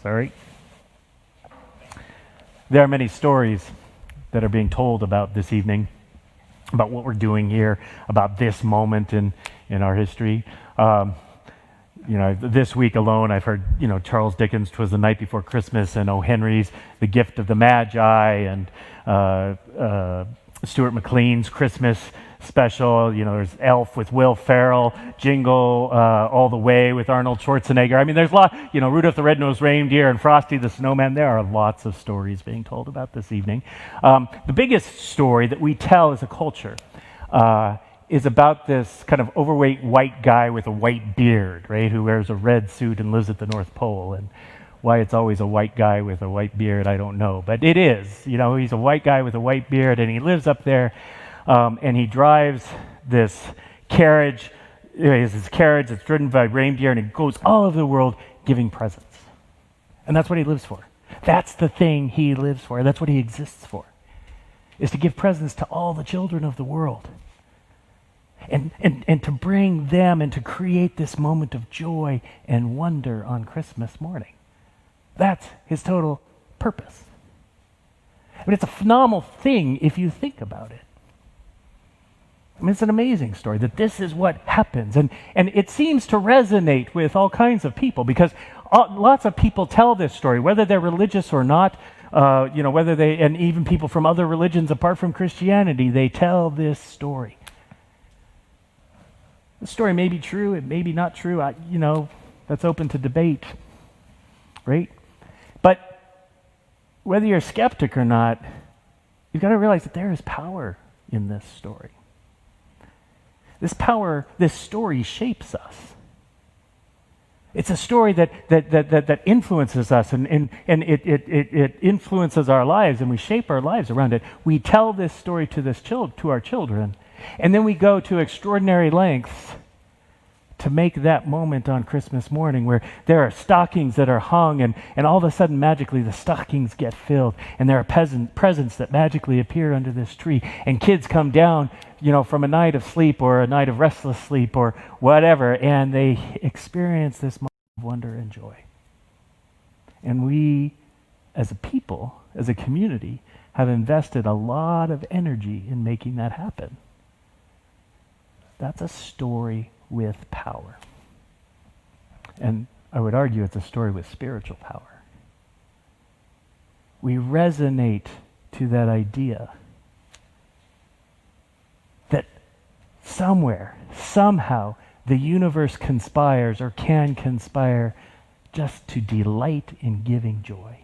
all right? There are many stories that are being told about this evening, about what we're doing here, about this moment in our history. This week alone, I've heard, Charles Dickens' "'Twas the Night Before Christmas" and O. Henry's "The Gift of the Magi" and Stuart McLean's Christmas special. There's Elf with Will Ferrell, Jingle All the Way with Arnold Schwarzenegger. I mean, there's a lot, Rudolph the Red-Nosed Reindeer and Frosty the Snowman. There are lots of stories being told about this evening. The biggest story that we tell as a culture is about this kind of overweight white guy with a white beard, right, who wears a red suit and lives at the North Pole. And why it's always a white guy with a white beard, I don't know. But it is. He's a white guy with a white beard, and he lives up there, and he drives this carriage. He has this carriage that's driven by reindeer, and he goes all over the world giving presents. And that's what he lives for. That's the thing he lives for. That's what he exists for, is to give presents to all the children of the world. And to bring them and to create this moment of joy and wonder on Christmas morning. That's his total purpose. I mean, it's a phenomenal thing if you think about it. I mean, it's an amazing story that this is what happens. And it seems to resonate with all kinds of people because lots of people tell this story, whether they're religious or not, whether and even people from other religions apart from Christianity, they tell this story. The story may be true, it may be not true. That's open to debate, right? But whether you're a skeptic or not, you've got to realize that there is power in this story. This power, this story shapes us. It's a story that influences us, and it influences our lives, and we shape our lives around it. We tell this story to our children, and then we go to extraordinary lengths to make that moment on Christmas morning where there are stockings that are hung, and all of a sudden, magically, the stockings get filled, and there are presents that magically appear under this tree, and kids come down, from a night of sleep or a night of restless sleep or whatever, and they experience this moment of wonder and joy. And we, as a people, as a community, have invested a lot of energy in making that happen. That's a story with power. And I would argue it's a story with spiritual power. We resonate to that idea that somewhere, somehow, the universe conspires or can conspire just to delight in giving joy,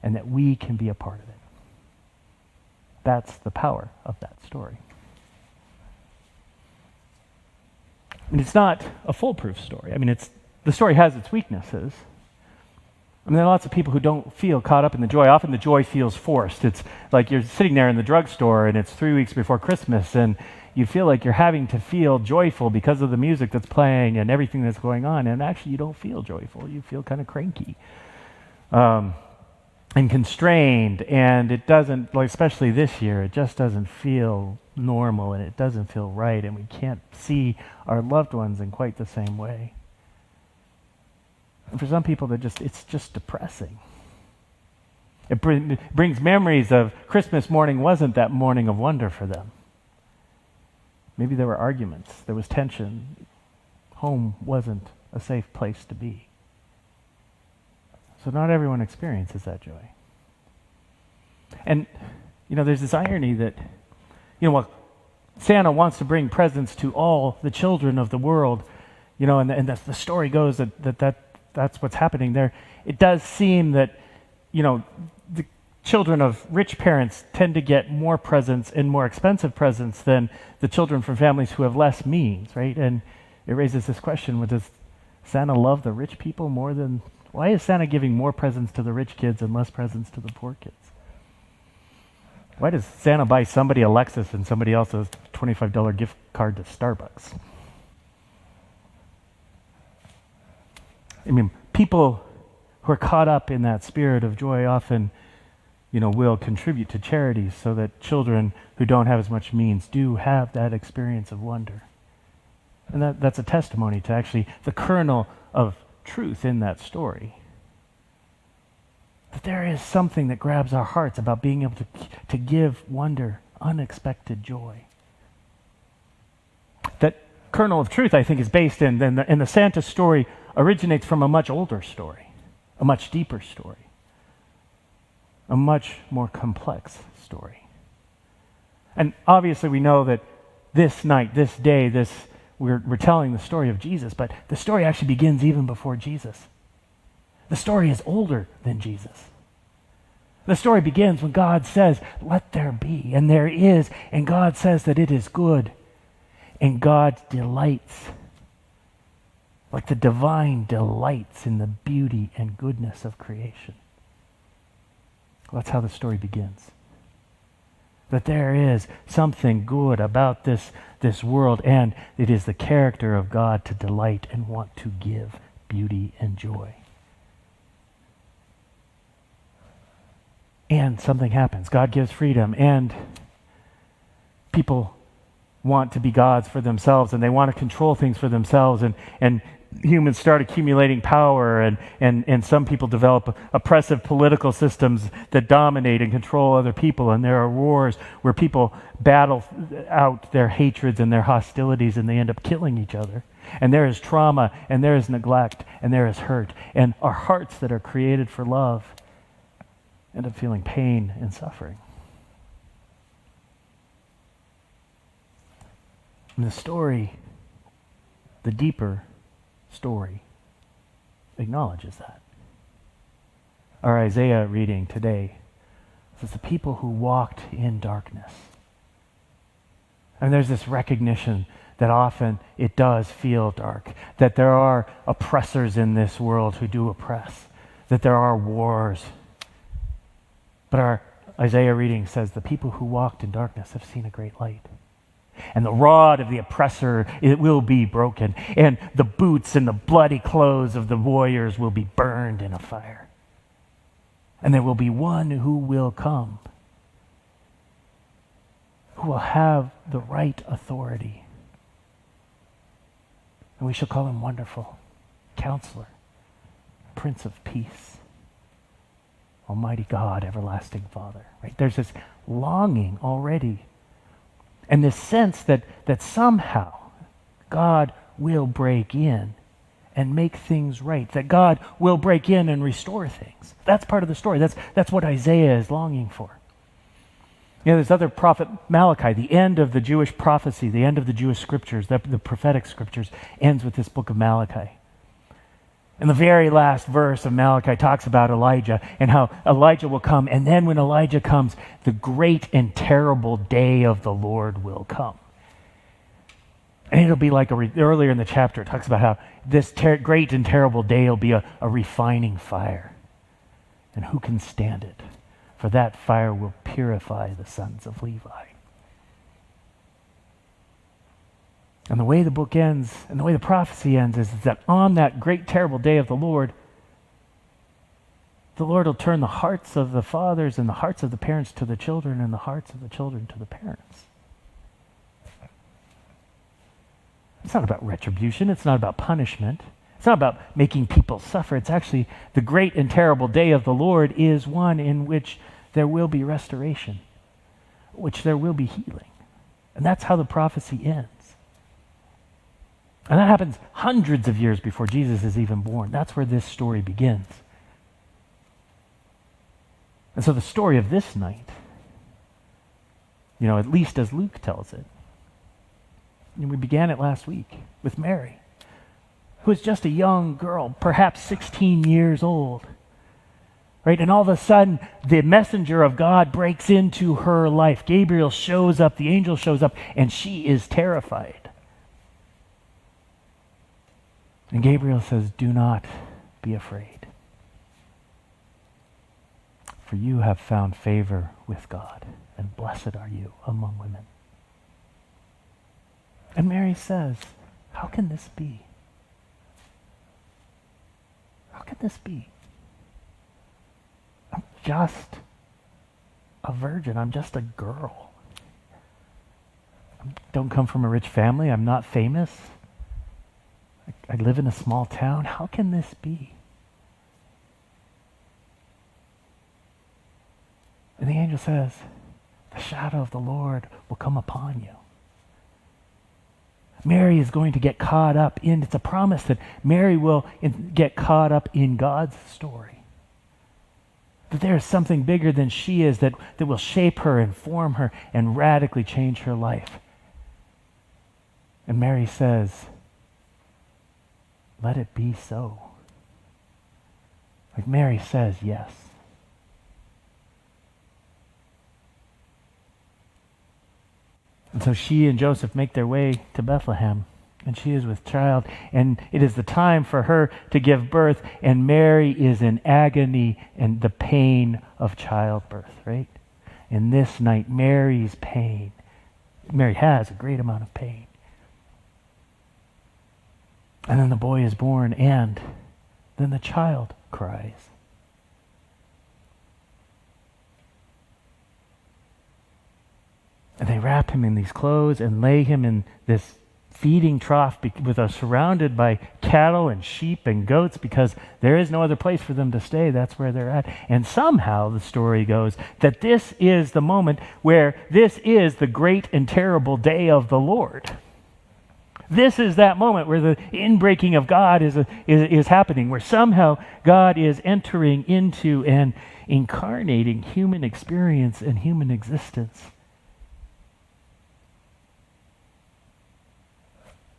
and that we can be a part of it. That's the power of that story. And it's not a foolproof story. I mean, the story has its weaknesses. I mean, there are lots of people who don't feel caught up in the joy. Often the joy feels forced. It's like you're sitting there in the drugstore and it's 3 weeks before Christmas and you feel like you're having to feel joyful because of the music that's playing and everything that's going on. And actually you don't feel joyful. You feel kind of cranky and constrained. And it doesn't, especially this year, it just doesn't feel normal and it doesn't feel right. And we can't see our loved ones in quite the same way. And for some people, it's just depressing. It brings memories of Christmas morning wasn't that morning of wonder for them. Maybe there were arguments, there was tension. Home wasn't a safe place to be. So not everyone experiences that joy. And, there's this irony that, Santa wants to bring presents to all the children of the world, and the story goes that's what's happening there. It does seem that, the children of rich parents tend to get more presents and more expensive presents than the children from families who have less means, right? And it raises this question, does Santa love the rich people more than... Why is Santa giving more presents to the rich kids and less presents to the poor kids? Why does Santa buy somebody a Lexus and somebody else a $25 gift card to Starbucks? I mean, people who are caught up in that spirit of joy often, will contribute to charities so that children who don't have as much means do have that experience of wonder. And that's a testimony to actually the kernel of truth in that story. That there is something that grabs our hearts about being able to give wonder, unexpected joy. That kernel of truth, I think, is based in the Santa story originates from a much older story, a much deeper story, a much more complex story. And obviously we know that this night, this day, we're telling the story of Jesus, but the story actually begins even before Jesus. The story is older than Jesus. The story begins when God says, let there be, and there is, and God says that it is good, and God delights, like the divine delights in the beauty and goodness of creation. That's how the story begins. That there is something good about this world, and it is the character of God to delight and want to give beauty and joy. And something happens. God gives freedom, and people want to be gods for themselves, and they want to control things for themselves, and humans start accumulating power, and some people develop oppressive political systems that dominate and control other people, and there are wars where people battle out their hatreds and their hostilities, and they end up killing each other. And there is trauma, and there is neglect, and there is hurt, and our hearts that are created for love end up feeling pain and suffering. And the story, the deeper story, acknowledges that. Our Isaiah reading today says the people who walked in darkness. And there's this recognition that often it does feel dark, that there are oppressors in this world who do oppress, that there are wars. But our Isaiah reading says the people who walked in darkness have seen a great light. And the rod of the oppressor, it will be broken. And the boots and the bloody clothes of the warriors will be burned in a fire. And there will be one who will come, who will have the right authority. And we shall call him Wonderful, Counselor, Prince of Peace, Almighty God, Everlasting Father. Right? There's this longing already. And this sense that somehow God will break in and make things right, that God will break in and restore things. That's part of the story. That's what Isaiah is longing for. You know, there's other prophet Malachi, the end of the Jewish prophecy, the end of the Jewish scriptures, the prophetic scriptures ends with this book of Malachi. And the very last verse of Malachi talks about Elijah and how Elijah will come. And then when Elijah comes, the great and terrible day of the Lord will come. And it'll be like earlier in the chapter, it talks about how this great and terrible day will be a refining fire. And who can stand it? For that fire will purify the sons of Levi. And the way the book ends, and the way the prophecy ends, is that on that great, terrible day of the Lord will turn the hearts of the fathers and the hearts of the parents to the children and the hearts of the children to the parents. It's not about retribution. It's not about punishment. It's not about making people suffer. It's actually the great and terrible day of the Lord is one in which there will be restoration, which there will be healing. And that's how the prophecy ends. And that happens hundreds of years before Jesus is even born. That's where this story begins. And so the story of this night, at least as Luke tells it, and we began it last week with Mary, who was just a young girl, perhaps 16 years old. Right? And all of a sudden, the messenger of God breaks into her life. Gabriel shows up, the angel shows up, and she is terrified. And Gabriel says, "Do not be afraid, for you have found favor with God, and blessed are you among women." And Mary says, "How can this be? How can this be? I'm just a virgin. I'm just a girl. I don't come from a rich family. I'm not famous. I live in a small town. How can this be?" And the angel says, the shadow of the Lord will come upon you. Mary is going to get caught up in, it's a promise that Mary will get caught up in God's story. That there is something bigger than she is that will shape her and form her and radically change her life. And Mary says, let it be so. Like Mary says, yes. And so she and Joseph make their way to Bethlehem, and she is with child, and it is the time for her to give birth, and Mary is in agony and the pain of childbirth, right? In this night, Mary's pain. Mary has a great amount of pain. And then the boy is born, and then the child cries. And they wrap him in these clothes and lay him in this feeding trough surrounded by cattle and sheep and goats, because there is no other place for them to stay. That's where they're at. And somehow the story goes that this is the moment where this is the great and terrible day of the Lord. This is that moment where the inbreaking of God is happening, where somehow God is entering into and incarnating human experience and human existence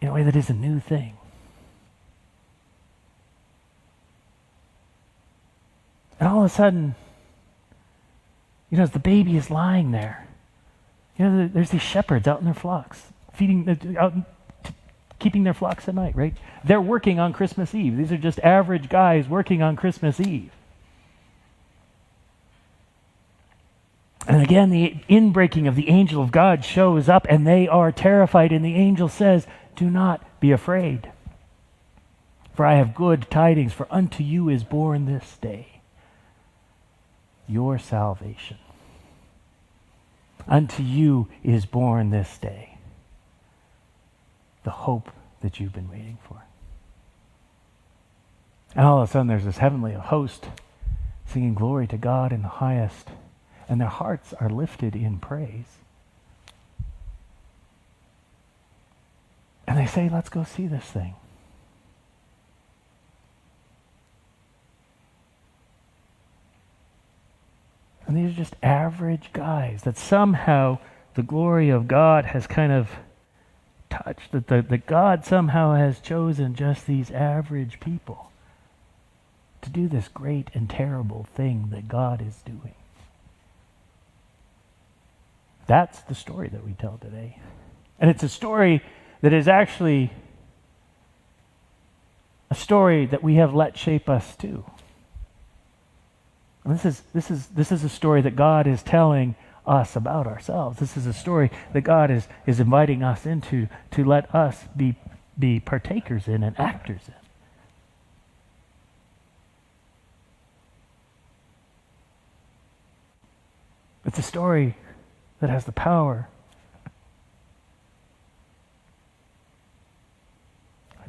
in a way that is a new thing. And all of a sudden, as the baby is lying there, there's these shepherds out in their flocks, keeping their flocks at night, right? They're working on Christmas Eve. These are just average guys working on Christmas Eve. And again, the inbreaking of the angel of God shows up, and they are terrified, and the angel says, do not be afraid, for I have good tidings, for unto you is born this day your salvation. Unto you is born this day the hope that you've been waiting for. And all of a sudden there's this heavenly host singing glory to God in the highest, and their hearts are lifted in praise. And they say, let's go see this thing. And these are just average guys that somehow the glory of God has kind of touched, that God somehow has chosen just these average people to do this great and terrible thing that God is doing. That's the story that we tell today. And it's a story that is actually a story that we have let shape us too. And this is a story that God is telling us about ourselves. This is a story that God is inviting us into to let us be partakers in and actors in. It's a story that has the power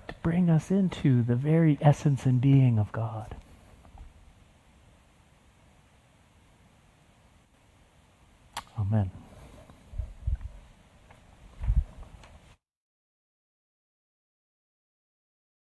to bring us into the very essence and being of God. Amen.